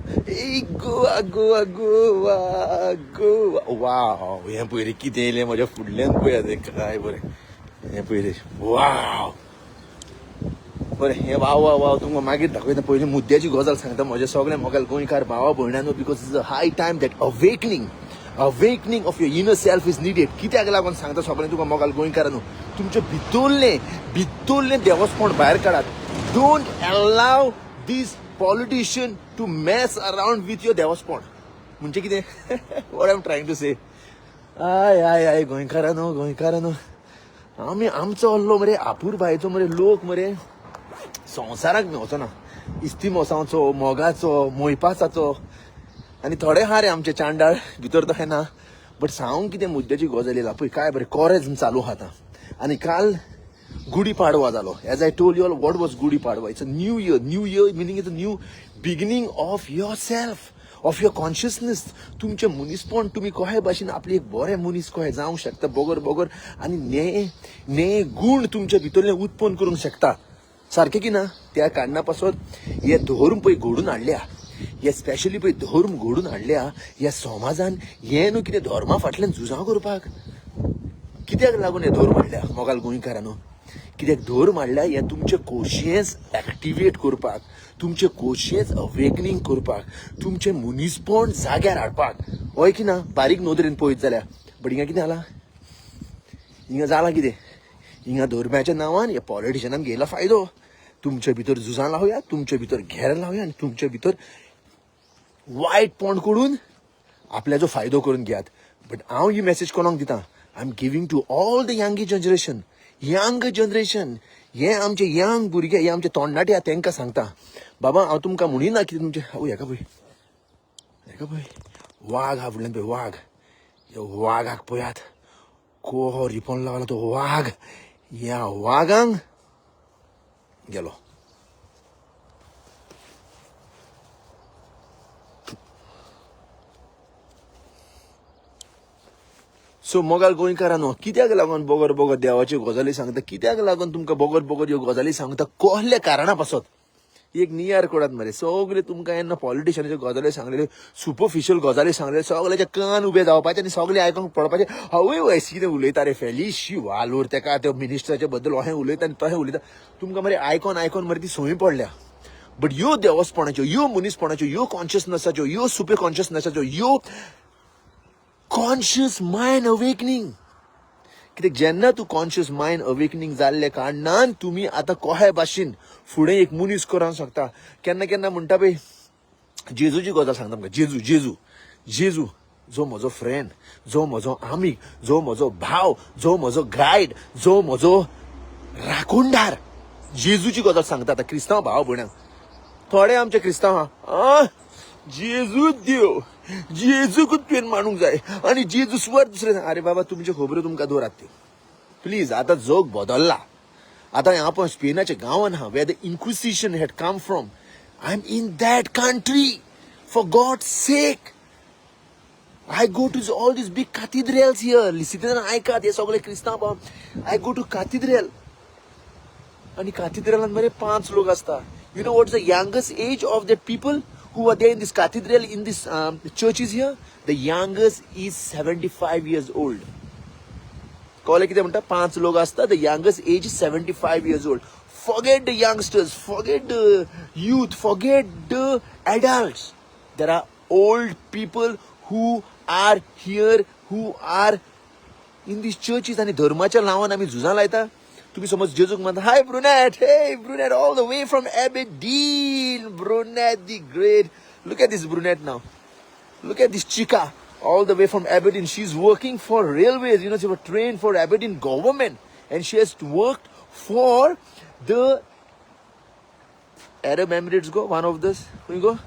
ए Goa Goa Goa Goa wow हे पळय रे कितें येयलें म्हज्या फुडल्यान पळय ते काय बरें हे पळय रे वाव बरें हे वाव वाव वाव तुमकां मागीर दाखयता पयलीं मुद्द्याची गजाल सांगता म्हज्या सगळ्या मोगाल गोंयकार भावा भयणांनो because is a high time that awakening of your inner self is needed कित्याक लागून सांगता सगळें तुका मोगाल गोंयकारांनो तुमचें भितरलें देवस्पण भायर काडात don't allow these politician to mess around with your देवस्पण म्हणजे कितें what I am trying to say I I I गोंयकारांनो आमी आमचो अल्लो मरे आपूर बायचो मरे लोक मरे संवसाराक मेवचो ना इस्ती मोसांचो मोगाचो मोयपासाचो आनी थोडे हा रे आमचे चांडाळ भितर तशें ना बट सांग कितें मुद्द्याची गजाल येयला पळय काय बरें कोरेज चालू आहा आतां आनी काल गुडी पाडवा जालो as I told you all what was Gudi Padwa it's a new year meaning it's a new beginning of your self of your consciousness तुमचें मनीसपण तुमी कशे भाशेन आपले एक बरे मनीस कशे जावंक शकता बोगर आनी ने गूण तुमचे भितरले उत्पन्न करूंक शकता सारकें की ना त्या कारणा पासून हे धर्म पळय घडून हाडल्या हे स्पेशली पळय धर्म घडून हाडल्या ह्या समाजान हे न्हू कितें धर्मा फाटल्यान झुजां करपाक कित्याक लागून हे धर्म हाडल्या मोगाल गोंयकारांनो कित्याक धर्म हाडल्या हे तुमचें कोशियेंस एक्टिवेट करपाक तुमचें कोशियेंस अवेकनिंग करपाक तुमचें मनीसपण जाग्यार हाडपाक हय की ना बारीक नदरेन पळयत जाल्यार बट हिंगा कितें जालां हिंगा जालां कितें हिंगा धर्म्याच्या नांवान ह्या पॉलिटिशियनांक घेयला फायदो तुमचे भितर झुजां लावया तुमचे भितर घेर लावया आनी तुमचे भितर वायटपण करून आपल्याचो फायदो करून घेयात बट हांव ही मेसेज कोणाक दितां I am giving to all the young generation हे आमचे यंग भुरगे हे आमचे तोंडाटे आहा तांकां सांगता बाबा हांव तुमकां म्हणिना कितें तुमचे हेका पळय वाघ आहा फुडल्यान पळय वाघ ह्या वाघाक पळयात कोहो रिपोन लावला तो वाघ ह्या वाघांक गेलो सो मोगाल गोंयकारांनो कित्याक लागून बोगर देवाच्यो गजाली सांगता कित्याक लागून तुमकां बोगर ह्यो गजाली सांगता कसल्या कारणा पासत एक नियार कोडात मरे सगळे तुमकां येन्ना पॉलिटिशियनाच्यो गजाली सांगलेल्यो सुपरफिशियल गजाली सांगलेल्यो सगळ्याचे कान उबे जावपाचे आनी सगळे आयकूंक पडपाचे हवय कितें उलयता रे फेली वालोर तेका त्या मिनिस्टराच्या बद्दल अशें उलयता आनी तशें उलयता तुमकां मरे आयकून मरे ती संवय पडल्या बट ह्यो देवस्पणाच्यो ह्यो मनीसपणाच्यो ह्यो कॉन्शियसनेसाच्यो ह्यो सुपर कॉन्शियसनेसाच्यो ह्यो कॉन्शियस मायंड अवेकनिंग कित्याक जेन्ना तूं कॉन्शियस मायंड अवेकनिंग जाल्ले कारणान तुमी आतां कशे भाशेन फुडें एक मनीस करूंक शकता केन्ना म्हणटा पळय जेजूची गजाल सांगता आमकां जेजू जो म्हजो फ्रेंड जो म्हजो आमीक जो म्हजो भाव जो म्हजो गायड जो म्हजो राखणदार जेजूची गजाल सांगता आतां क्रिस्तांव भाव भयणांक थोडे आमचे क्रिस्तांव आहा जेजूच देव जेजूकूच तुवें मानूंक जाय आनी जेजू स्वर दुसरें अरे बाबा तुमच्यो खबरो तुमकां दवरात त्यो प्लीज आतां जग बदलला आतां हांव पळय स्पेनाच्या गांवांत आहा where the inquisition had come from I am in that country for God sake I go to all these big cathedrals here. Listen, ऐकात हे सगळे क्रिस्तांव भाव I go to cathedral. आणि cathedralan मध्ये 5 लोक असतात. You know what's the youngest age of the people who are there in this cathedral, in this churches here? The youngest is 75 years old. कॉले किती म्हणता 5 लोक असतात. The youngest age is 75 years old. Forget the youngsters, forget the youth, forget the adults. There are old people who are here, who are in these churches. आणि धर्माच्या नावान आम्ही झुजां लायता. तुम्ही समज जेजूक म्हणता हाय ब्रुनेट, hey brunette, all the way from Aberdeen, brunette the great. Look at this brunette now. Look at this chica, all the way from Aberdeen. She's working for railways. You know, she was trained for Aberdeen government, and she has worked for the Arab Emirates. Go one of this. We go.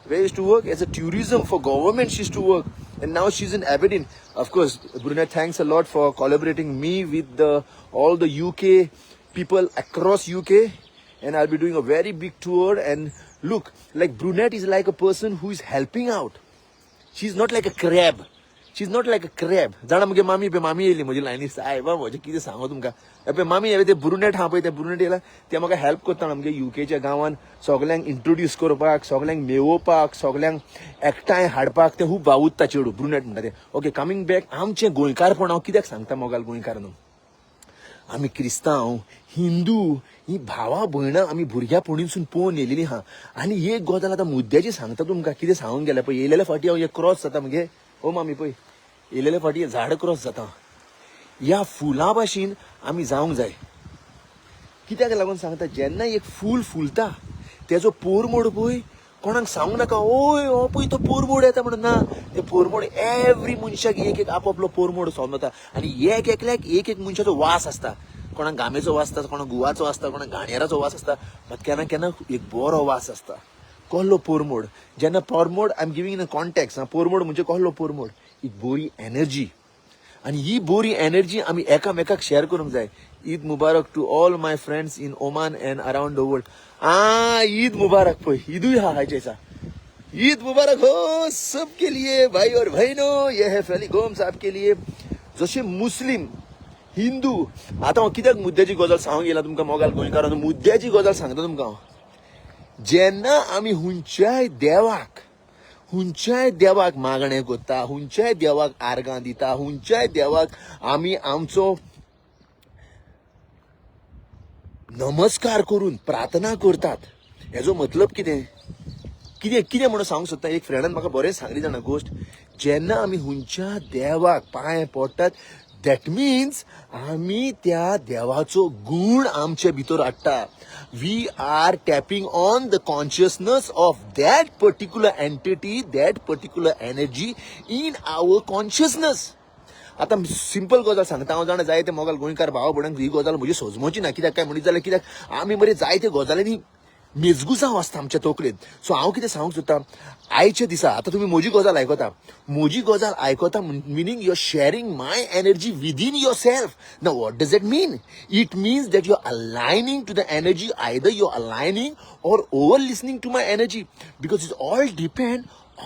Where used to work as a tourism for government. She used to work, and now she's in Aberdeen. Of course, Brunette, thanks a lot for collaborating me with all the UK people across UK, and I'll be doing a very big tour. And look, like Brunette is like a person who is helping out. She's not like a crab. She is not like a crab. जाणा मगे मामी येयली म्हजी लायनी सायबा म्हजें कितें सांगो तुमकां. पळय मामी हांवें ते ब्रुनेट आहा पळय ते ब्रुनेट येयला ते म्हाका हेल्प करता आमगे युकेच्या गांवांत सगल्यांक इंट्रोड्यूस करपाक, सगल्यांक मेळोवपाक, सगल्यांक एकठांय हाडपाक ते खूब वावुरता चेडूं ब्रुनेट म्हणटा ते. ओके, कमिंग बॅक आमचें गोंयकारपण हांव कित्याक सांगता मोगाल गोंयकार न्हू. आमी क्रिस्तांव, हिंदू ही भावा भयणां आमी भुरग्यापणीसून पळोवन येयलेली आहा. आनी एक गजाल आतां मुद्द्याची सांगता तुमकां कितें सांगूंक गेल्या पळय. येयलेल्या फाटी हांव एक क्रॉस जाता मगे ओ मामी पळय येयलेल्या फाटी झाड क्रॉस जाता. ह्या फुलां भाशेन आमी जावंक जाय. कित्याक लागून सांगता, जेन्ना एक फूल फुलता तेजो पोरमोड पळय कोणाक सांगूं नाका ओय हो पळय तो पोरमोड येता म्हणून. ना, ते पोरमोड एवरी मनशाक एक आपापलो पोरमोड समजता. आनी एक एकल्याक एक एक मनशाचो वास आसता. कोणाक गामेचो वास आसता, कोणाक गुवाचो आसता, कोणाक गाणेराचो वास आसता, मात केन्ना केन्ना एक बरो वास आसता. कहलो पोरमोड. जेन्ना पोरमोड I am giving in a context. पोरमोड म्हणजे कहलो पोरमोड एक बरी एनर्जी. आनी ही बरी एनर्जी आमी एकामेकाक शेअर करूंक जाय. ईद मुबारक to all my friends in Oman and around the world. Eid मुबारक पळय ईदूय हा हायच्या दिसा. ईद मुबारक हो सबके लिए भाई और बहनों. ये है फैली गोम साहब के लिए. जशे मुस्लिम, हिंदू, आतां हांव कित्याक मुद्द्याची गजाल सांगूंक येयला तुमकां मोगाल गोंयकारांनो. मुद्द्याची गजाल सांगता तुमकां हांव. जेन्ना आमी हुंच्याय देवाक मागणें करता, हुंच्याय देवाक आर्गां दिता, हुंच्याय देवाक आमी आमचो नमस्कार करून प्रार्थना करतात, हेजो मतलब कितें कितें म्हणून सांगूंक सोदता. एक फ्रेंडान म्हाका बरें सांगली जाणा गोश्ट. जेन्ना आमी हुंच्या देवाक पांय पडटात दॅट मिन्स आमी त्या देवाचो गूण आमचे भितर हाडटा. We are tapping on the consciousness of that particular entity, that particular energy in our consciousness. आतां सिंपल गजाल सांगता हांव. जाणा जायते मोगाल गोंयकार भाव भयणांक ही गजाल म्हजी सोजमोची ना. कित्याक काय म्हणीत जाल्यार कित्याक आमी मरे जायते गजालींनी मेजगुजांव आसता आमच्या तकलेंत. सो हांव कितें सांगूंक सोदता, आयच्या दिसा आतां तुमी म्हजी गजाल आयकता, म्हजी गजाल आयकता meaning you are sharing my energy within your self. Now what does it mean? It means that you are aligning to the energy. Either you are aligning or over listening to my energy, because it's all depend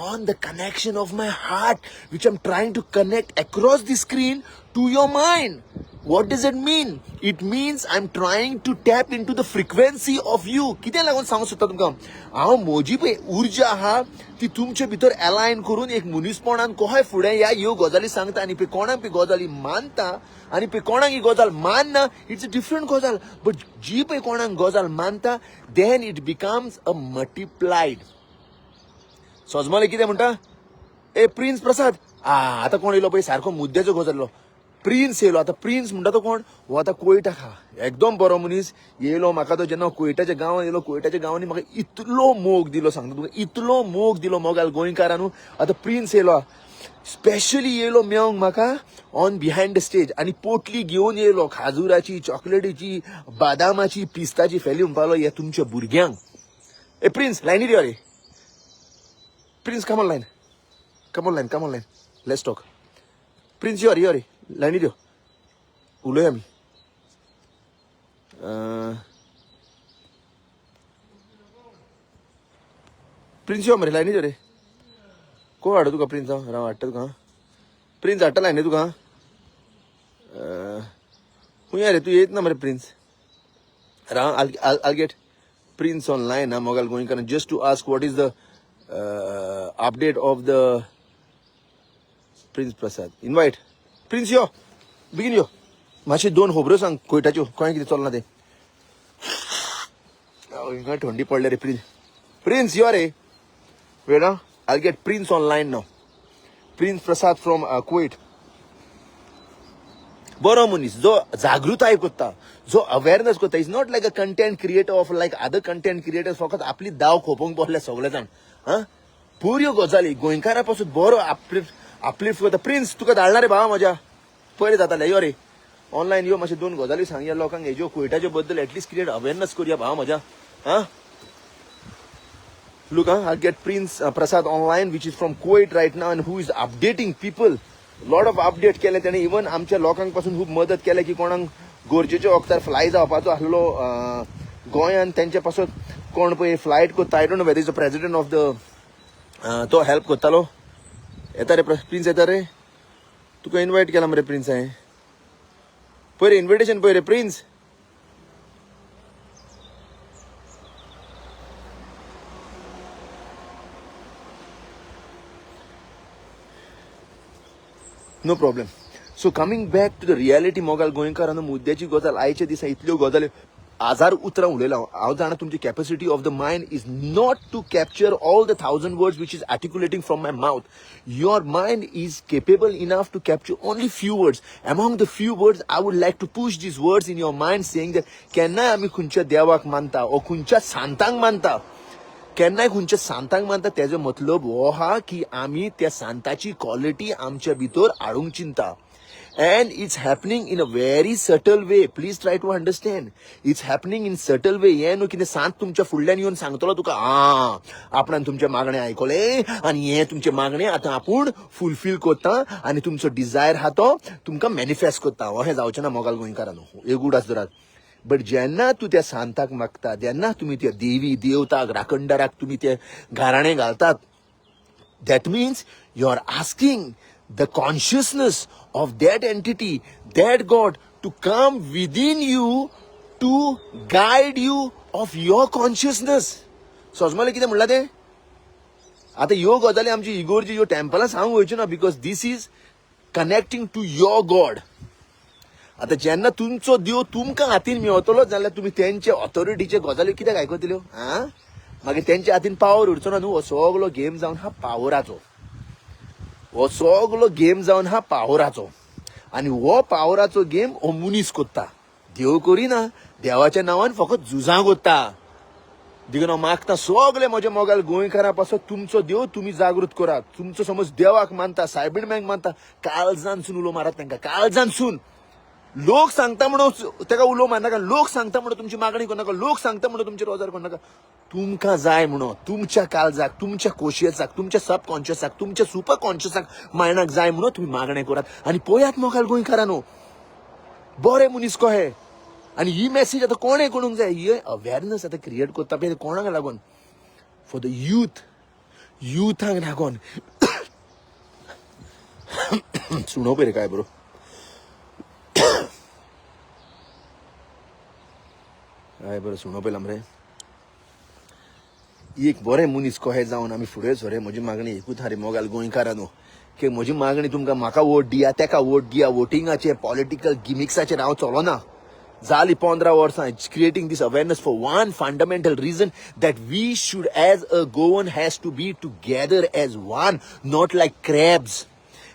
on the connection of my heart which I'm trying to connect across the screen to your mind. What does it mean? It means I'm trying to tap into the frequency of you. कितें लागून सांगू सोदता तुमकां हांव म्हजी पळय उर्जा आहा ती तुमचे भितर अलायन करून एक मनीसपणान कशें फुडें ह्यो गजाली सांगता. आनी पळय कोणाक पळय गजाली मानता आनी पळय कोणाक ही गजाल मानना, इट्स अ डिफरंट गजाल. बट जी पळय कोणाक गजाल मानता then it becomes a multiplied. सोजमले कितें म्हणटा, ए प्रिन्स प्रसाद आतां कोण येयलो पळय सारको मुद्द्याचो गजालो. प्रिन्स येयलो. आतां प्रिन्स म्हणटा तो कोण, हो आतां कोयटा खा एकदम बरो मनीस येयलो. म्हाका तो जेन्ना कोयटाच्या गांवांत येयलो, कोयटाच्या गांवांनी म्हाका इतलो मोग दिलो सांगता तुका, इतलो मोग दिलो मोगाल गोंयकारांनू. आतां प्रिन्स येयलो, स्पेशली येयलो मेळोंक म्हाका ऑन बिहायंड द स्टेज. आनी पोटली घेवन येयलो खाजुराची, चॉकलेटीची, बादामाची, पिस्ताची फेली म्हणपालो हे तुमच्या भुरग्यांक. ए प्रिन्स लायनीर यो रे. Prince come on lion let's talk. Prince यो रे लायनीर यो उलोवया आमी. प्रिन्स यो मरे लायनीर यो रे. कोण हाडू तुका प्रिन्स? राव हाडटा तुका. प्रिन्स हाडटा लायनी तुका. खूंय रे तूं येयत ना मरे प्रिन्स. राव I'll get Prince online ना मोगाल गोंयकारान just to ask what is the update of the Prince Prasad. Invite Prince यो बेगीन यो. मातशे 2 खोबऱ्यो सांग कोयटाच्यो कळ्ळें कितें चलना तें. हिंगा थंडी पडले रे. प्रिन्स यो रे. वेट ना I'll get Prince online now. Prince Prasad from Kuwait. बरो मनीस जो जागृताय करता, जो अवेअरनेस करता. Is not like a content creator of like other content creators फकत आपली दाव खोपोवंक बसले सगळे जाण. बऱ्यो गजाली गोंयकारा पासून बरो अपलिफ्ट करता. प्रिन्स तुका धाडना रे भावा म्हज्या. पयलीं जातालें यो रे ऑनलायन यो. मातशे 2 गजाली सांगया लोकांक हेज्यो कोयटाच्या बद्दल एटलीस्ट क्रिएट अवेअरनेस करूया भावा म्हज्या. Look, I'll get Prince Prasad online, which is from Kuwait right now, and who is updating people. Lot of update केले त्याने. इवन आमच्या लोकांक पासून खूप मदत केल्या की कोणाक गरजेच्या वखदार फ्लाय जावपाचो आसलो गोंयान त्यांच्या पासून कोण पळय फ्लायट करता. I don't know whether is the president of the तो हेल्प करतालो. येता रे प्रिन्स येता रे. तुका इन्व्हाइट केला मरे प्रिन्स हांवें पळय रे इन्व्हिटेशन पळय रे prince no problem. So coming back to the reality मोगाल गोंयकार मुद्द्याची गजाल आयच्या दिसा इतल्यो गजाली हजार उतरां उलयलां हांव जाणा तुमची capacity of the mind is not to capture all the 1000 words which is articulating from my mouth. Your mind is capable enough to capture only few words. Among the few words I would like to push these words in your mind saying that केन्नाय आमी खंयच्या देवाक मानता ओ खंयच्या सांतांक मानता केन्नाय खंयच्या सांतांक मानता तेजो मतलब हो हा की आमी त्या सांताची क्वॉलिटी आमच्या भितर हाडूंक चिंता. And it's happening in a very subtle way. Please try to understand. It's happening in subtle way. हे न्हू कितें सांत तुमच्या फुडल्यान येवन सांगतलो तुका आपणान तुमचे मागणे आयकले आनी हे तुमचे मागणे आतां आपूण फुलफील करता आनी तुमचो डिझायर हा तो तुमकां मॅनिफेस्ट करता. अशें जावचें ना मोगाल गोंयकारांनो एक उडास धरात. बट जेन्ना तूं त्या सांताक मागता जेन्ना तुमी त्या देवी देवताक राखणदाराक तुमी ते घाराणें घालतात that means you are asking the consciousness of that entity, that God, to come within you to guide you of your consciousness. समजले कितें म्हणला ते आता ह्यो गजाली आमची इगोरची ह्यो टेम्पलां सांगूंक वयच्यो ना because this is connecting to your god. आता जेन्ना तुमचो देव तुमकां हातीन मेळटलो जाल्यार तुमी तेंचे ऑथॉरिटीचे गजाली कित्याक आयकतल्यो मागीर तेंच्या हातीन पावर उरचो ना न्हू. हो सगळो गेम जावन हा पावराचो. हो सगळो गेम जावन हा पावराचो आनी हो पावराचो गेम हो मुनीस कोत्ता. देव करिना देवाच्या नांवान फकत झुजां कोत्ता. देखून हांव मागता सगळे म्हजे मोगाल गोंयकारां पासत तुमचो देव तुमी जागृत करात. तुमचो समज देवाक मानता सायबीण मानता काळजानसून उलो मारात तांकां काळजानसून. लोक सांगता म्हणून तेका उलो मारनाका. लोक सांगता म्हणून तुमची मागणी करनाका. लोक सांगता म्हणून तुमचे रोजार करनाका. तुमकां जाय म्हणून तुमच्या काळजाक तुमच्या कोशियसाक तुमच्या सबकॉन्शियसाक तुमच्या सुपर कॉन्शियसाक मायंडाक जाय म्हणून तुम्ही मागणें करात आनी पळयात मोगाल गोंयकारांनो बरे मनीस कहे. आनी ही मेसेज आतां कोणें करूंक जाय ही अवेरनस आतां क्रिएट करता पळय कोणाक लागून फॉर द युथांक लागून. सुणो पळय काय बरो काय बरं सुणो पळयलां मरे एक बरें मनीस कहे जावन आमी फुडें सरे. म्हजी मागणी एकूच हा रे मोगाल गोंयकारांनो की म्हजी मागणी तुमकां म्हाका वोट दिया तेका वोट दिया वोटिंगाचे पॉलिटिकल गिमिक्साचेर हांव चलोना. जाली 15 वर्सां creating this awareness for one fundamental reason that we should as a Goan has to be together as one not like crabs.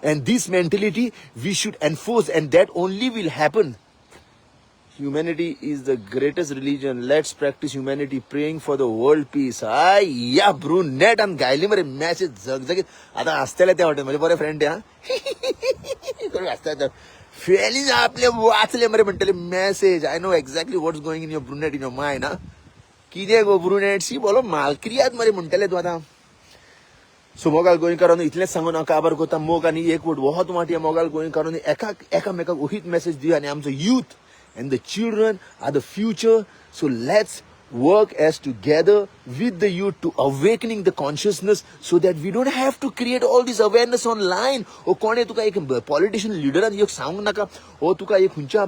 And this mentality we should enforce and that only will happen. Humanity is the greatest religion. Let's practice humanity, praying for the world peace. या ब्रुनेट आणि गायली मरे message जगजगीत आता असतेले ते वाटत माझे बरे friend असतात फेली आपले वाचले मरे म्हणटले message. I know exactly what's going in your brunette in your mind. कितें गो ब्रुनेट सी बोलो मालक्रियात मरे म्हणटले तूं आतां. सो मोगाल गोंयकारांनो इतलेंच सांगून हांव काबार करता. मोग आनी एकवट वोत वाटी मोगाल गोंयकारांनी एकामेकाक ओहीत मेसेज दिवया आनी आमचो youth and the children are the future. So let's work as together with the youth to awakening the consciousness so that we don't have to create all this awareness online. ओ कोणे तुका एक politician लिडरान एक सांगू नाका ओ तुका एक हुंच्या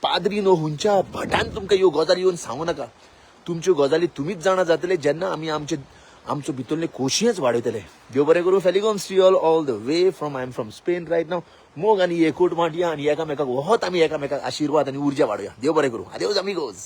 पाद्रीन ओ हुंच्या भटान तुमकां ह्यो गजाली येवन सांगू नाका. तुमच्यो गजाली तुमीच जाणा जातले जेन्ना आमी आमचो भितरले खोशयेंच वाडयतले. देव बरें करूं. फेलिगोम्स to all the way from I am from Spain right now. मोग आनी एकूट माटया आनी एकामेकाक वोत आमी एकामेकाक आशिर्वाद आनी उर्जा वाडया. देव बरें करूं. आदेवज आमिगोज.